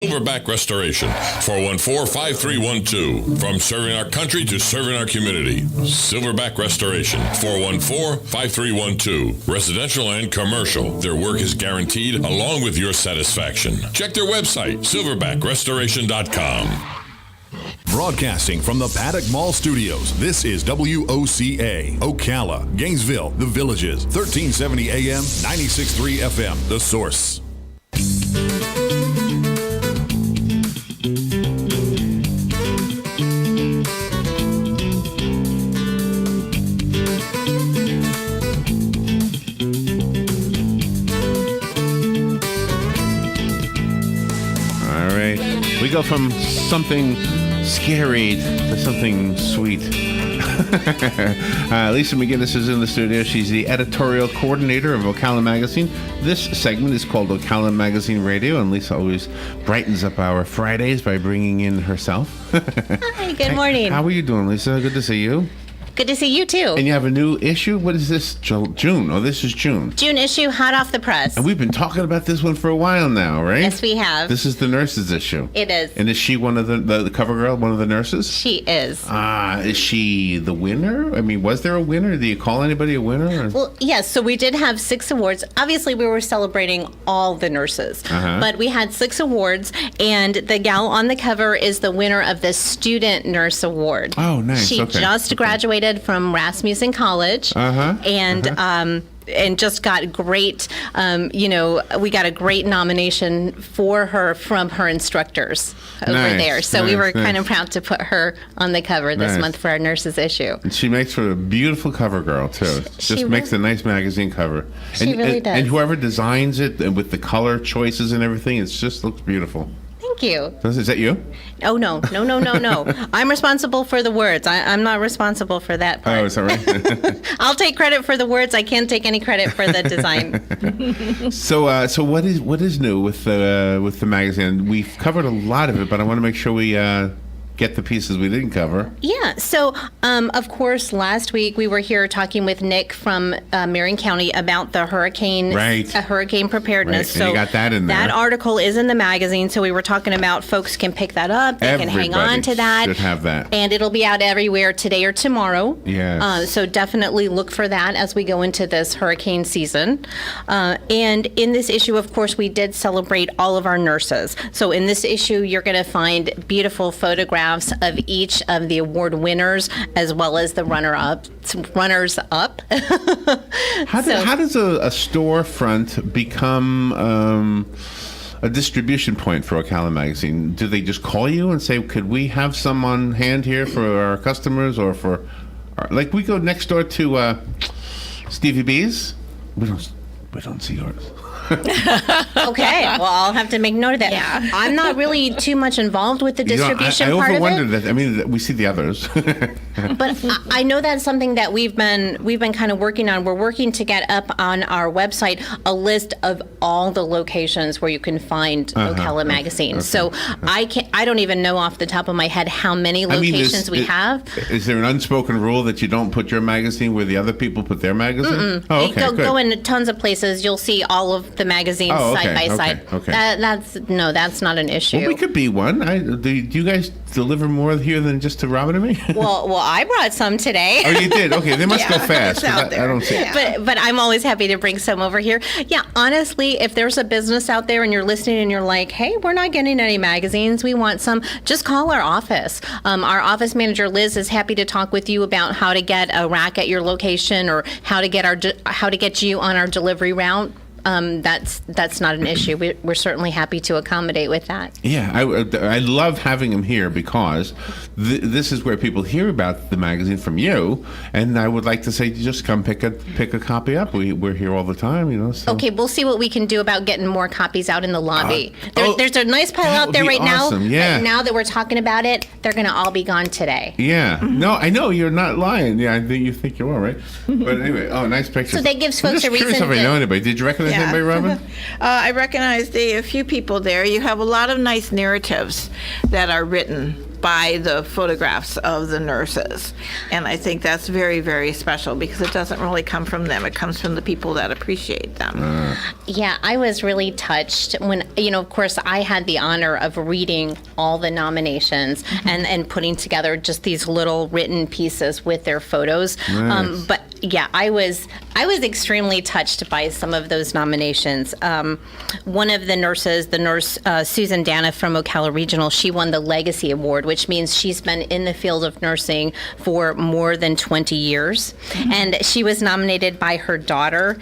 Silverback Restoration, 414-5312. From serving our country to serving our community. Silverback Restoration, 414-5312. Residential and commercial. Their work is guaranteed along with your satisfaction. Check their website, silverbackrestoration.com. Broadcasting from the Paddock Mall Studios, this is WOCA, Ocala, Gainesville, The Villages, 1370 AM, 96.3 FM, The Source. We go from something scary to something sweet. Lisa McGinnes is in the studio. She's the editorial coordinator of Ocala Magazine. This segment is called Ocala Magazine Radio, and Lisa always brightens up our Fridays by bringing in herself. Hi, good morning. How are you doing, Lisa? Good to see you. Good to see you, too. And you have a new issue? What is this? June. Oh, this is June. June issue, hot off the press. And we've been talking about this one for a while now, right? Yes, we have. This is the nurses issue. It is. And is she one of the cover girl, one of the nurses? She is. Is she the winner? I mean, was there a winner? Do you call anybody a winner? Or? Well, yes. So we did have 6 awards. Obviously, we were celebrating all the nurses. But we had 6 awards, and the gal on the cover is the winner of the Student Nurse Award. Oh, nice. She just graduated from Rasmussen College, and just got great, we got a great nomination for her from her instructors over there. So we were kind of proud to put her on the cover this month for our nurses issue. And she makes for a beautiful cover girl, too. Just makes a nice magazine cover. She really does. And whoever designs it, and with the color choices and everything, it just looks beautiful. Thank you. Is that you? Oh, no. I'm responsible for the words. I'm not responsible for that part. Oh, is that right? I'll take credit for the words. I can't take any credit for the design. So what is new with the magazine? We've covered a lot of it, but I want to make sure we get the pieces we didn't cover. Yeah. So, of course, last week we were here talking with Nick from Marion County about the hurricane preparedness. Right. So you got that in there. That article is in the magazine. So we were talking about folks can pick that up. They can hang on to that. Should have that. And it'll be out everywhere today or tomorrow. Yes. So definitely look for that as we go into this hurricane season. And in this issue, of course, we did celebrate all of our nurses. So in this issue, you're going to find beautiful photographs of each of the award winners as well as the runners up. How does a storefront become a distribution point for Ocala Magazine? Do they just call you and say, could we have some on hand here for our customers, or for like we go next door to Stevie B's? We don't see yours. Okay, well, I'll have to make note of that. Yeah. I'm not really too much involved with the distribution part of it. I overwondered that. I mean, we see the others. But I know that's something that we've been kind of working on. We're working to get up on our website a list of all the locations where you can find Ocala Magazine. Okay. So I don't even know off the top of my head how many locations we have. Is there an unspoken rule that you don't put your magazine where the other people put their magazine? Mm-mm. Oh, okay. Go in tons of places. You'll see all of the magazines side by side. Okay. That's not an issue. Well, we could be one. Do you guys deliver more here than just to Robin and me? Well, I brought some today. Oh, you did? Okay, they must go fast. I don't see it. But I'm always happy to bring some over here. Yeah, honestly, if there's a business out there and you're listening and you're like, hey, we're not getting any magazines, we want some, just call our office. Our office manager, Liz, is happy to talk with you about how to get a rack at your location or how to get you on our delivery route. That's not an issue. We're certainly happy to accommodate with that. Yeah, I love having him here because this is where people hear about the magazine from you, and I would like to say just come pick a copy up. We're here all the time, So. Okay, we'll see what we can do about getting more copies out in the lobby. There's a nice pile out there right awesome. now. Yeah. But now that we're talking about it, they're going to all be gone today. Yeah. Mm-hmm. No, I know you're not lying. Yeah, I think you think you are, right? But anyway, nice picture. So that gives folks a reason. If I know anybody. Did you recognize anybody, Robin? I recognized a few people there. You have a lot of nice narratives that are written by the photographs of the nurses. And I think that's very, very special because it doesn't really come from them. It comes from the people that appreciate them. Yeah, I was really touched when, of course, I had the honor of reading all the nominations and putting together just these little written pieces with their photos. Nice. But yeah, I was extremely touched by some of those nominations. One of the nurses, the nurse Susan Dana from Ocala Regional, she won the Legacy Award, which means she's been in the field of nursing for more than 20 years. And she was nominated by her daughter,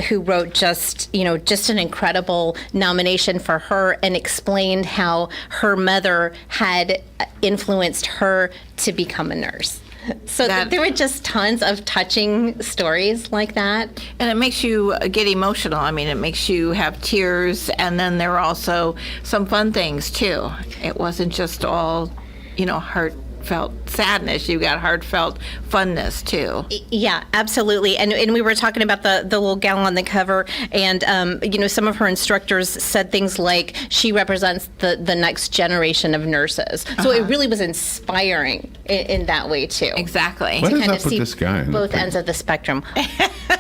who wrote just an incredible nomination for her and explained how her mother had influenced her to become a nurse. So there were just tons of touching stories like that. And it makes you get emotional. I mean, it makes you have tears. And then there are also some fun things, too. It wasn't just all, heartfelt sadness. You got heartfelt funness, too. Yeah, absolutely. And we were talking about the little gal on the cover. And, some of her instructors said things like she represents the next generation of nurses. So it really was inspiring in that way, too. Exactly. What is kind up of with see this guy? both ends of the spectrum.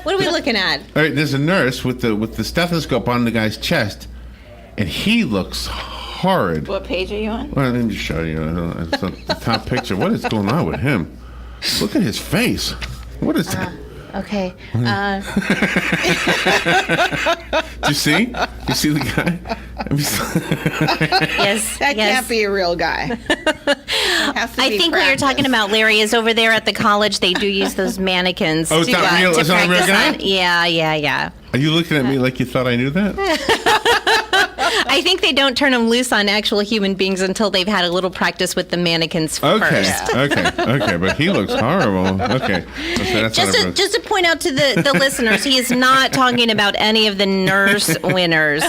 What are we looking at? All right, there's a nurse with the stethoscope on the guy's chest, and he looks horrid. What page are you on? Well, let me show you. It's the top picture. What is going on with him? Look at his face. What is that? Okay. Do you see? You see the guy? Yes. That can't be a real guy. I think what you're talking about, Larry, is over there at the college. They do use those mannequins. Oh, it's to, not real? to It's not a real practice guy? on. Yeah. Are you looking at me like you thought I knew that? I think they don't turn them loose on actual human beings until they've had a little practice with the mannequins first. Okay, but he looks horrible. Okay. That's Just to point out to the listeners, he is not talking about any of the nurse winners.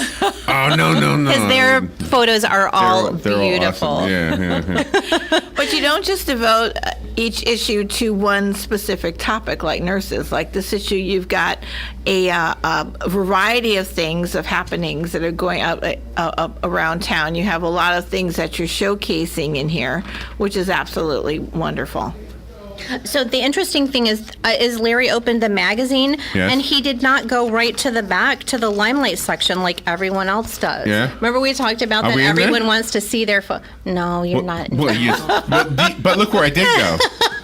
Oh, no. Because their photos are all They're beautiful. All awesome. Yeah. But you don't just devote each issue to one specific topic like nurses. Like this issue, you've got a variety of things, of happenings that are going up around town. You have a lot of things that you're showcasing in here, which is absolutely wonderful. So the interesting thing is Larry opened the magazine, Yes. and he did not go right to the back to the limelight section like everyone else does. Yeah. Remember we talked about Are that we in there? everyone wants to see their No, you're not. But look where I did go.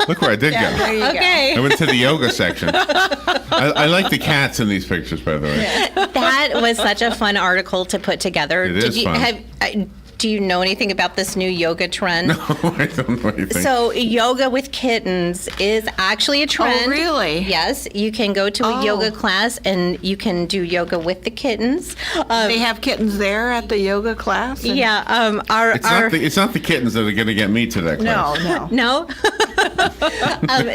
Look where I did There go. you Okay. I went to the yoga section. I like the cats in these pictures, by the way. That was such a fun article to put together. It is fun. Do you know anything about this new yoga trend? No, I don't know anything. So yoga with kittens is actually a trend. Oh, really? Yes, you can go to a yoga class and you can do yoga with the kittens. They have kittens there at the yoga class? Yeah, It's not the kittens that are going to get me to that class. No.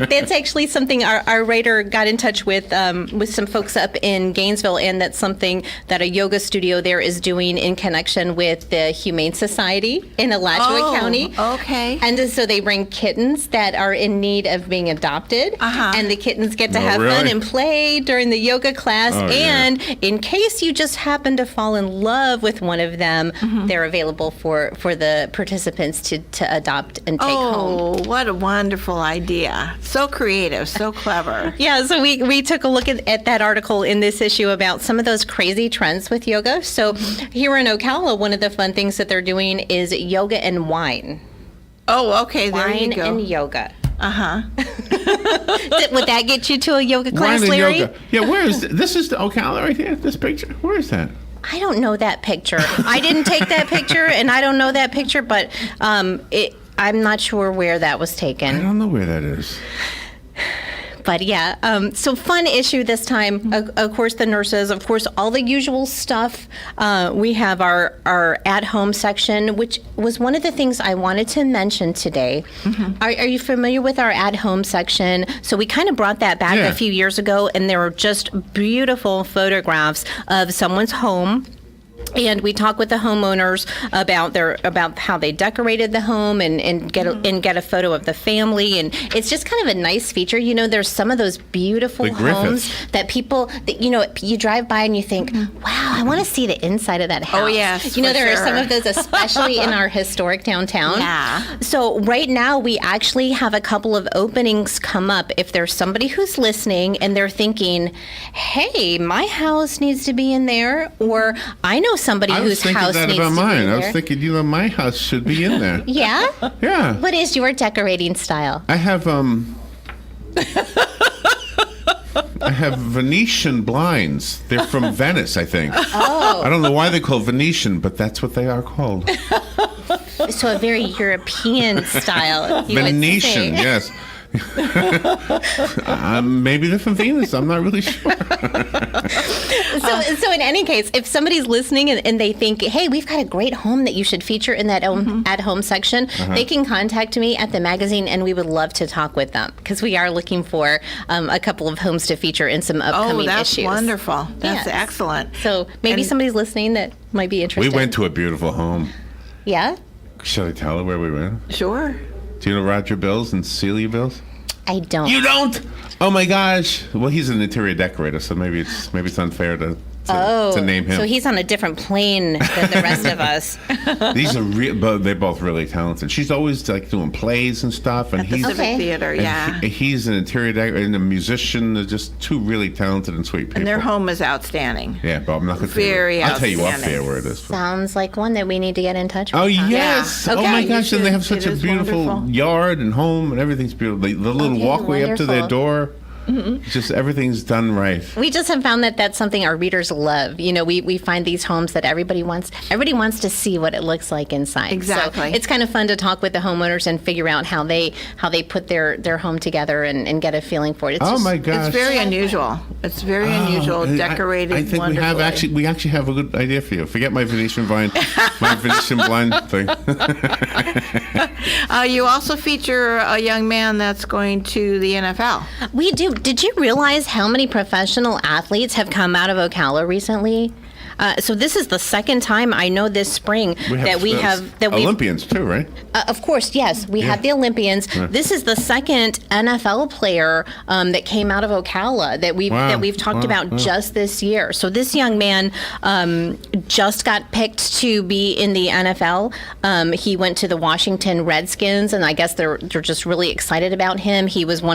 That's actually something our writer got in touch with some folks up in Gainesville, and that's something that a yoga studio there is doing in connection with the Humane Society in Alachua County. Okay. And so they bring kittens that are in need of being adopted, and the kittens get to have fun really? and play during the yoga class. Oh, yeah. And in case you just happen to fall in love with one of them, they're available for the participants to adopt and take home. Oh, what a wonderful idea. So creative, so clever. Yeah, so we took a look at that article in this issue about some of those crazy trends with yoga. So here in Ocala, one of the fun things that they're doing is yoga and wine. Oh, okay, there Wine you go. and yoga. Uh-huh. Would that get you to a yoga class, Wine and Larry? yoga. Yeah, where is this? Is the Ocala right here? This picture? Where is that? I don't know that picture. I didn't take that picture, and I don't know that picture, but I'm not sure where that was I taken. don't know where that is. But yeah, so fun issue this time. Of course, the nurses, of course, all the usual stuff. We have our at-home section, which was one of the things I wanted to mention today. Are you familiar with our at-home section? So we kind of brought that back Yeah. a few years ago, and there were just beautiful photographs of someone's home. And we talk with the homeowners about how they decorated the home and get a photo of the family, and it's just kind of a nice feature. You know, there's some of those beautiful homes that people that, you know, you drive by and you think, wow, I want to see the inside of that house. Oh yes, you know, there sure. are some of those, especially in our historic downtown. Yeah. So right now we actually have a couple of openings come up. If there's somebody who's listening and they're thinking, hey, my house needs to be in there, or I know somebody whose house needs to be in there. I was thinking, you know, my house should be in there. Yeah? Yeah. What is your decorating style? I have I have Venetian blinds. They're from Venice, I think. Oh. I don't know why they're called Venetian, but that's what they are called. So a very European style. You Venetian, would say. yes. Maybe they're from Venus. I'm not really sure. So in any case, if somebody's listening and they think, hey, we've got a great home that you should feature in that at-home section, they can contact me at the magazine, and we would love to talk with them, because we are looking for a couple of homes to feature in some upcoming issues. Oh, that's wonderful. That's Yes. excellent. So maybe somebody's listening that might be interested. We went to a beautiful home. Yeah? Shall I tell her where we went? Sure. Do you know Roger Bills and Celia Bills? I don't. You don't? Oh my gosh! Well, he's an interior decorator, so maybe it's unfair to name him. So he's on a different plane than the rest of us. These are but they're both really talented. She's always like doing plays and stuff, and he's Civic Theater, and yeah. he's an interior decorator and a musician. They're just two really talented and sweet people. And their home is outstanding. Yeah, but I'm not going to Very I'll tell you off outstanding. there where it is. Sounds like one that we need to get in touch with. Oh huh? yes! Yeah. Oh my Okay, gosh! you And they have should. such It a is beautiful wonderful. yard and home, and everything's beautiful. The little Okay, walkway up to their wonderful. door. Just everything's done right. We just have found that that's something our readers love. You know, we find these homes that everybody wants to see what it looks like inside. Exactly. So it's kind of fun to talk with the homeowners and figure out how they put their home together and get a feeling for it. It's Oh just, my gosh! It's very unusual. It's very unusual, decorated I think wonderfully. we actually have a good idea for you. Forget my Venetian blind thing. You also feature a young man that's going to the NFL. We do. Did you realize how many professional athletes have come out of Ocala recently? So this is the second time I know this spring that we have Olympians too, right? Of course, yes. We have the Olympians. This is the second NFL player that came out of Ocala that we've talked about just this year. So this young man just got picked to be in the NFL. He went to the Washington Redskins, and I guess they're just really excited about him. He was he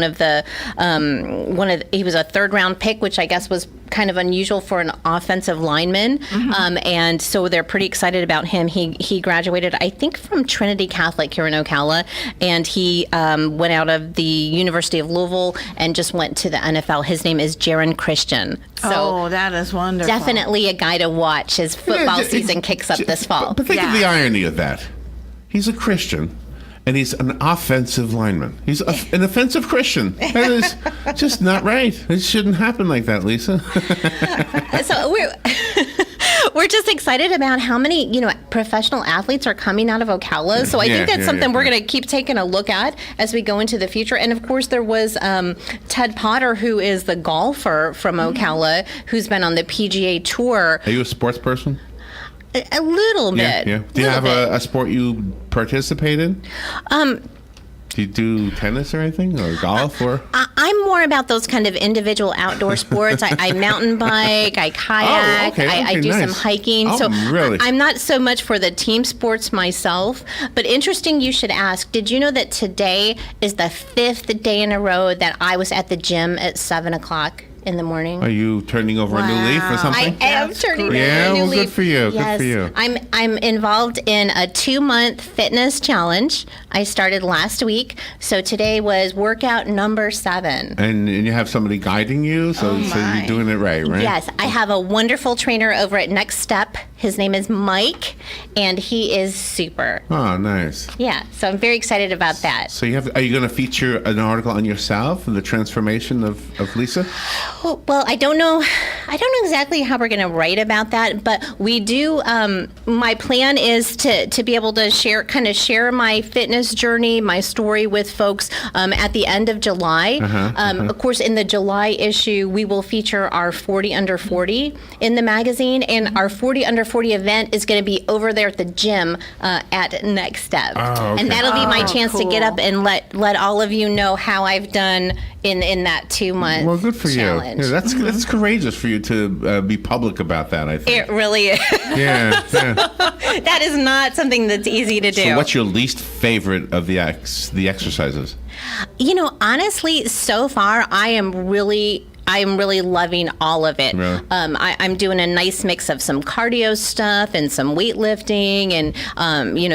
was a third round pick, which I guess was kind of unusual for an offensive lineman. And so they're pretty excited about him. He graduated, I think, from Trinity Catholic here in Ocala, and he went out of the University of Louisville and just went to the NFL. His name is Jaron Christian. So that is wonderful. definitely a guy to watch as football season kicks up this fall. But think of Yeah. the irony of that. He's a Christian, and he's an offensive lineman. He's an offensive Christian. That is just not right. It shouldn't happen like that, Lisa. So we're just excited about how many professional athletes are coming out of Ocala. So I think that's something we're going to keep taking a look at as we go into the future. And of course, there was Ted Potter, who is the golfer from Ocala, who's been on the PGA Tour. Are you a sports person? A little bit. Yeah. Do you have a sport you participate in? Do you do tennis or anything, or golf, or? I'm more about those kind of individual outdoor sports. I mountain bike, I kayak, I do some hiking. Oh, so really? I'm not so much for the team sports myself. But interesting you should ask, did you know that today is the 5th day in a row that I was at the gym at 7 o'clock in the morning? Are you turning over a new leaf or something? I am turning over Yeah, a new well, leaf. good for you. Yes, Good for you. I'm involved in a 2-month fitness challenge. I started last week, so today was workout number 7. And you have somebody guiding you, so you're doing it right? Yes, I have a wonderful trainer over at Next Step. His name is Mike, and he is super. Oh, nice. Yeah, so I'm very excited about that. So are you going to feature an article on yourself and the transformation of Lisa? Well, I don't know exactly how we're going to write about that, but we do. My plan is to be able to share my fitness journey, my story with folks at the end of July. Of course, in the July issue, we will feature our 40 under 40 in the magazine, and our 40 under before the event is going to be over there at the gym at Next Step. Oh, okay. And that'll be my chance to get cool. up and let all of you know how I've done in that 2-month Well, good for challenge. you. Yeah, that's courageous for you to be public about that, I think. It really is. Yeah. That is not something that's easy to do. So what's your least favorite of the exercises? Honestly, so far, I am really loving all of it. Really? I'm doing a nice mix of some cardio stuff and some weightlifting and,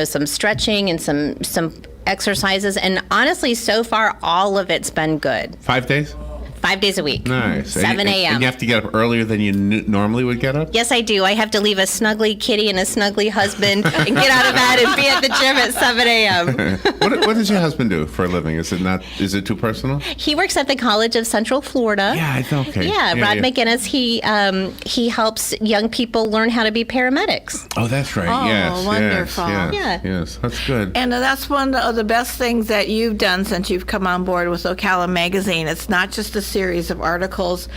some stretching and some exercises. And honestly, so far, all of it's been good. 5 days? 5 days a week. Nice. 7 a.m. And you have to get up earlier than you normally would get up? Yes, I do. I have to leave a snuggly kitty and a snuggly husband and get out of bed and be at the gym at 7 a.m. What does your husband do for a living? Is it too personal? He works at the College of Central Florida. Yeah, I thought, okay. Yeah, Rod McGinnes. He helps young people learn how to be paramedics. Oh, that's right. Oh, Yes. wonderful. Yes. That's good. And that's one of the best things that you've done since you've come on board with Ocala Magazine. It's not just a series of articles,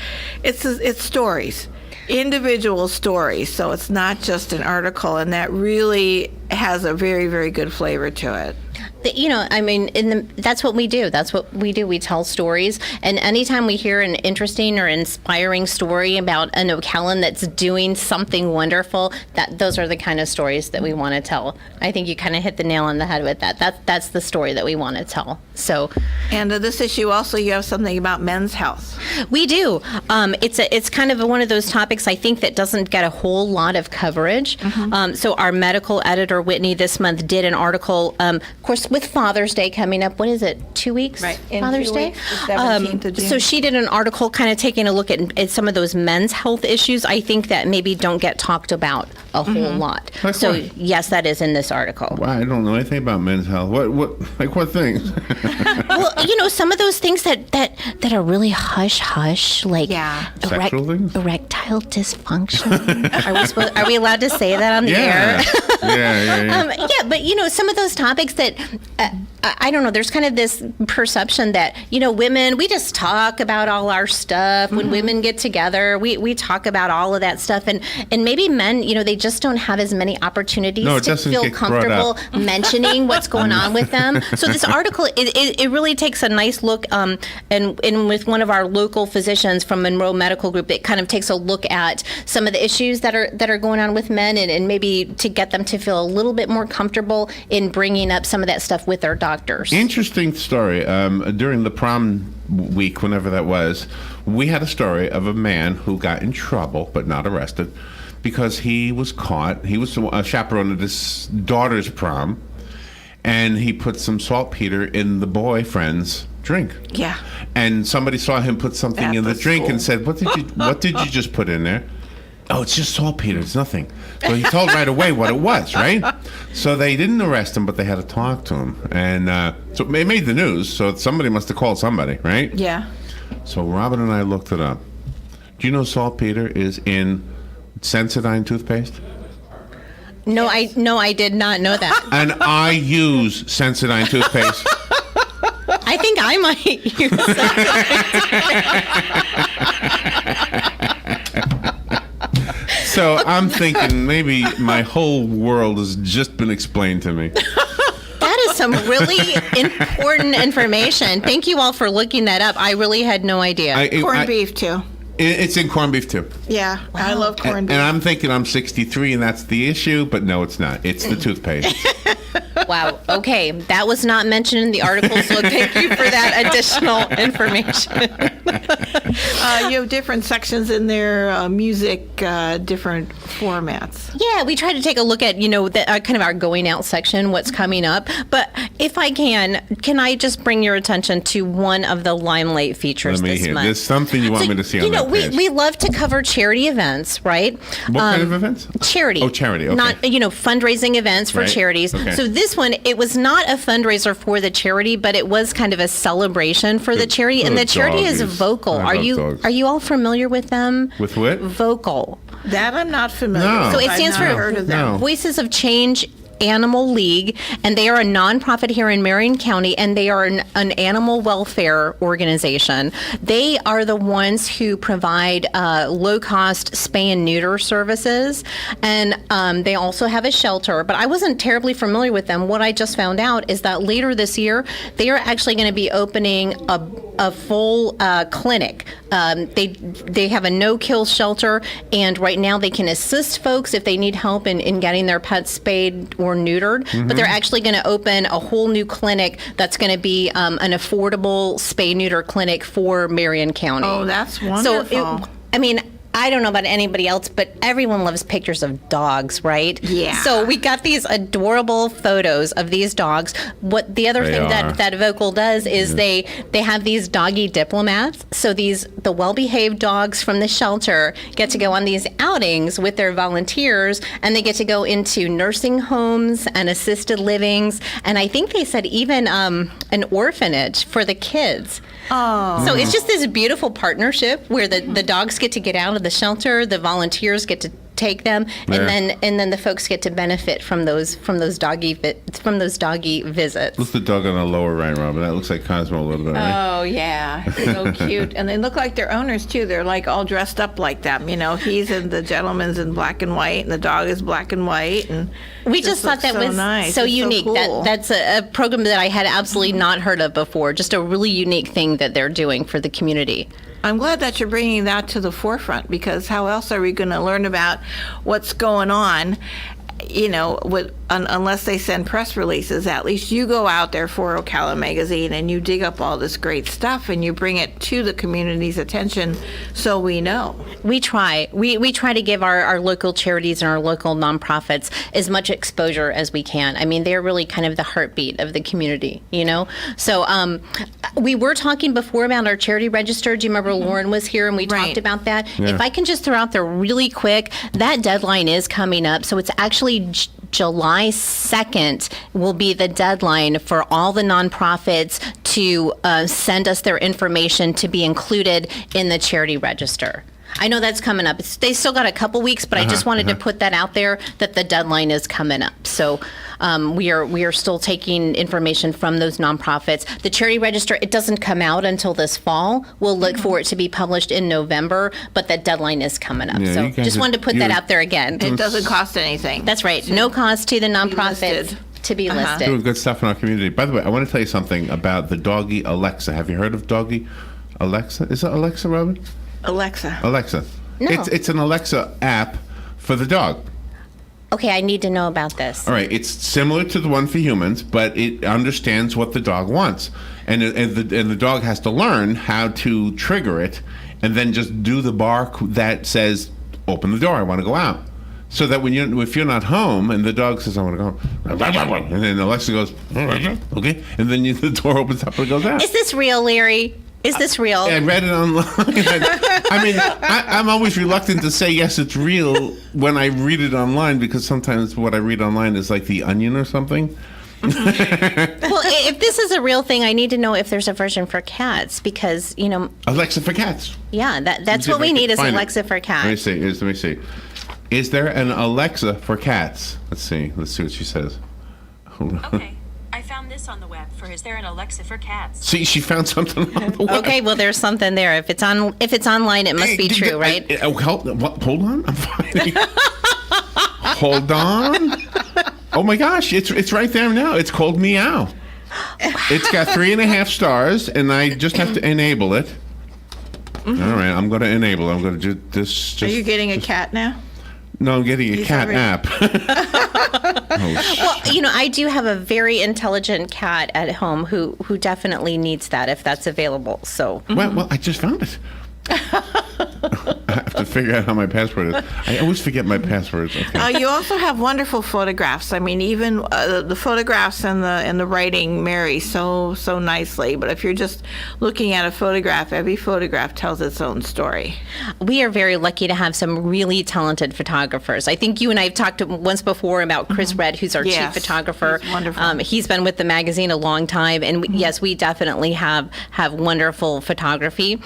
it's stories, individual stories. So it's not just an article, and that really has a very, very good flavor to it. That's what we do. That's what we do. We tell stories. And anytime we hear an interesting or inspiring story about an Ocalan that's doing something wonderful, those are the kind of stories that we want to tell. I think you kind of hit the nail on the head with that. That's the story that we want to tell. So, and this issue also, you have something about men's health. We do. It's kind of one of those topics I think that doesn't get a whole lot of coverage. So our medical editor, Whitney, this month did an article, of course, with Father's Day coming up. What is it, 2 weeks? Right. In Father's 2 Day? weeks, the 17th of June. So she did an article kind of taking a look at some of those men's health issues I think that maybe don't get talked about a whole lot. Like so what? yes, that is in this article. Well, I don't know anything about men's health. What things? Well, some of those things that are really hush, like Sexual things? erectile dysfunction. Are we allowed to say that on the air? Yeah. But some of those topics that I don't know. There's kind of this perception that women, we just talk about all our stuff. When women get together, we talk about all of that stuff, and maybe men, they just don't have as many opportunities to feel comfortable mentioning what's going on with them. So this article, it really takes a nice look, and with one of our local physicians from Monroe Medical Group, it kind of takes a look at some of the issues that are going on with men, and maybe to get them to feel a little bit more comfortable in bringing up some of that stuff with their doctors. Interesting story. During the prom week, whenever that was, we had a story of a man who got in trouble but not arrested because he was caught. He was a chaperone at his daughter's prom, and he put some saltpeter in the boyfriend's drink. Yeah. And somebody saw him put something At in the the drink school. and said, "What did you just put in there?" "Oh, it's just saltpeter. It's nothing." So he told right away what it was, right? So they didn't arrest him, but they had to talk to him. And so it made the news, so somebody must have called somebody, right? Yeah. So Robin and I looked it up. Do you know saltpeter is in Sensodyne toothpaste? No, I did not know that. And I use Sensodyne toothpaste. I think I might use that. So I'm thinking maybe my whole world has just been explained to me. That is some really important information. Thank you all for looking that up. I really had no idea. Corned beef, too. It's in corned beef, too. Yeah, I love corned beef. And I'm thinking I'm 63 and that's the issue, but no, it's not. It's the toothpaste. Wow. Okay. That was not mentioned in the article, so thank you for that additional information. You have different sections in there, music, different formats. Yeah, we try to take a look at, kind of our going out section, what's coming up. But if I can I just bring your attention to one of the Limelight features Let me this hear. month? There's something you want me to see on that page. we love to cover charity events, right? What kind of events? Charity. Oh, charity, okay. Not, fundraising events for Right, charities. okay. So this one, it was not a fundraiser for the charity, but it was kind of a celebration for the charity. And the charity is doggies. Vocal. I love dogs. Are you all familiar with them? With what? Vocal. That I'm not familiar No. with. So it stands I've not for heard of them. No. Voices of Change Animal League, and they are a nonprofit here in Marion County, and they are an animal welfare organization. They are the ones who provide low-cost spay and neuter services, and they also have a shelter, but I wasn't terribly familiar with them. What I just found out is that later this year, they are actually going to be opening a full clinic. They have a no-kill shelter, and right now they can assist folks if they need help in getting their pets spayed or neutered, but they're actually going to open a whole new clinic that's going to be an affordable spay-neuter clinic for Marion County. Oh, that's wonderful. So, I don't know about anybody else, but everyone loves pictures of dogs, right? Yeah. So we got these adorable photos of these dogs. What the other thing that Vocal does is they have these doggy diplomats. So the well-behaved dogs from the shelter get to go on these outings with their volunteers, and they get to go into nursing homes and assisted livings, and I think they said even an orphanage for the kids. Oh. So it's just this beautiful partnership where the dogs get to get out of the shelter, the volunteers get to take them, and then the folks get to benefit from those doggy visits. Look, the dog on the lower right, Robin. That looks like Cosmo a little bit, right? Oh, yeah. So cute. And they look like their owners, too. They're like all dressed up like them. He's in the gentleman's in black and white, and the dog is black and white. And we just thought that was nice. so it's unique. So cool. That's a program that I had absolutely not heard of before. Just a really unique thing that they're doing for the community. I'm glad that you're bringing that to the forefront, because how else are we going to learn about what's going on, unless they send press releases? At least you go out there for Ocala Magazine and you dig up all this great stuff and you bring it to the community's attention so we know. We try. We try to give our local charities and our local nonprofits as much exposure as we can. They're really kind of the heartbeat of the community, So we were talking before about our charity register. Do you remember Lauren was here and we talked about that? Yeah. If I can just throw out there really quick, that deadline is coming up. So it's actually July 2nd will be the deadline for all the nonprofits to send us their information to be included in the charity register. I know that's coming up. They still got a couple weeks, but I just wanted to put that out there that the deadline is coming up. So we are still taking information from those nonprofits. The charity register, it doesn't come out until this fall. We'll look for it to be published in November, but that deadline is coming up. Yeah, So you guys just wanted to put that out there again. It doesn't cost anything. That's right. No cost to the nonprofits listed. to be Doing listed. good stuff in our community. By the way, I want to tell you something about the doggy Alexa. Have you heard of doggy Alexa? Is it Alexa, Robin? Alexa. No. It's an Alexa app for the dog. Okay, I need to know about this. All right, it's similar to the one for humans, but it understands what the dog wants, and the dog has to learn how to trigger it, and then just do the bark that says, "Open the door, I want to go out." So that if you're not home and the dog says, "I want to go," and then Alexa goes, "Okay," and then the door opens up and it goes out. Is this real, Larry? Is this real? I read it online. I'm always reluctant to say yes, it's real when I read it online, because sometimes what I read online is like The Onion or something. Well, if this is a real thing, I need to know if there's a version for cats, because Alexa for cats. Yeah, that's what we need is Alexa for cats. Let me see. Is there an Alexa for cats? Let's see what she says. Hold on. Okay. I found this on the web for Is There an Alexa for Cats? See, she found something on the web. Okay, well, there's something there. If it's online, it must be true, right? Hold on, I'm finding. Hold on. Oh my gosh, it's right there now. It's called Meow. It's got 3.5 stars, and I just have to enable it. All right, I'm going to enable. I'm going to do this. Are you getting a cat now? No, I'm getting a cat app. Well, I do have a very intelligent cat at home who definitely needs that if that's available. So. Well, I just found it. I have to figure out how my password is. I always forget my passwords. Okay. You also have wonderful photographs. Even the photographs and the writing marry so nicely. But if you're just looking at a photograph, every photograph tells its own story. We are very lucky to have some really talented photographers. I think you and I have talked once before about Chris Red, who's our chief photographer. He's wonderful. He's been with the magazine a long time, and yes, we definitely have wonderful photography.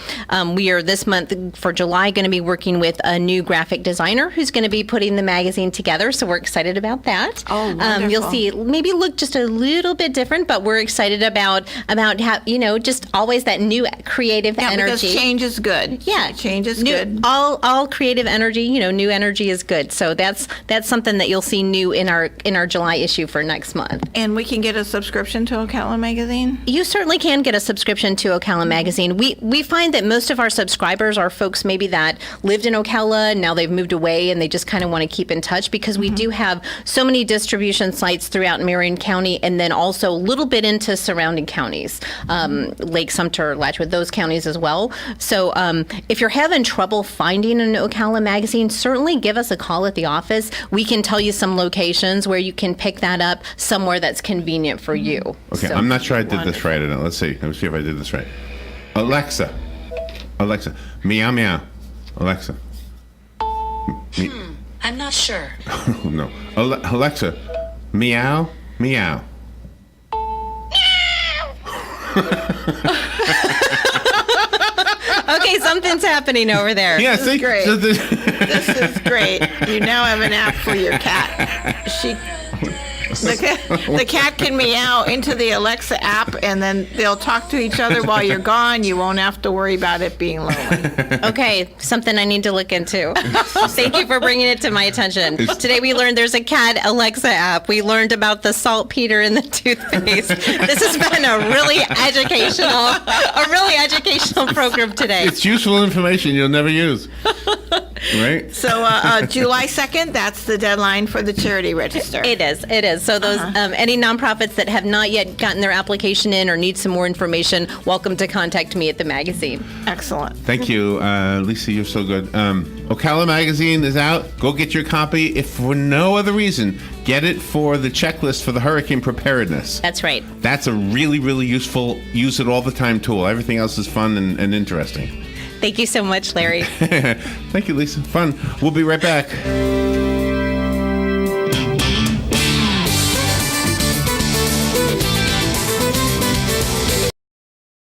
We are this month for July, going to be working with a new graphic designer who's going to be putting the magazine together. So we're excited about that. Oh, wonderful. You'll see, maybe look just a little bit different, but we're excited about how, just always that new creative energy. Because change is good. Yeah, change is new, good. All creative energy, new energy is good. So that's something that you'll see new in our July issue for next month. And we can get a subscription to Ocala magazine. You certainly can get a subscription to Ocala magazine. We find that most of our subscribers are folks maybe that lived in Ocala and now they've moved away and they just kind of want to keep in touch because we do have so many distribution sites throughout Marion County and then also a little bit into surrounding counties, Lake Sumter, Latchwood, those counties as well. So if you're having trouble finding an Ocala magazine, certainly give us a call at the office. We can tell you some locations where you can pick that up somewhere that's convenient for you. Okay, So- I'm not sure I did this right. Let's see. Let me see if I did this right. Alexa, meow meow. Alexa. I'm not sure. No. Alexa, meow meow. Okay, something's happening over there. Yeah, see? great. So This is great. You now have an app for your cat. The cat can meow into the Alexa app, and then they'll talk to each other while you're gone. You won't have to worry about it being lonely. Okay, something I need to look into. Thank you for bringing it to my attention. Today we learned there's a cat Alexa app. We learned about the saltpeter in the toothpaste. This has been a really educational program today. it's useful information you'll never use. Right? So July 2nd, that's the deadline for the charity register. It is. So those any nonprofits that have not yet gotten their application in or need some more information, welcome to contact me at the magazine. Excellent. Thank you, Lisa. You're so good. Ocala magazine is out. Go get your copy. If for no other reason, get it for the checklist for the hurricane preparedness. That's right. That's a really, really useful, use it all the time tool. Everything else is fun and interesting. Thank you so much, Larry. Thank you, Lisa. Fun. We'll be right back.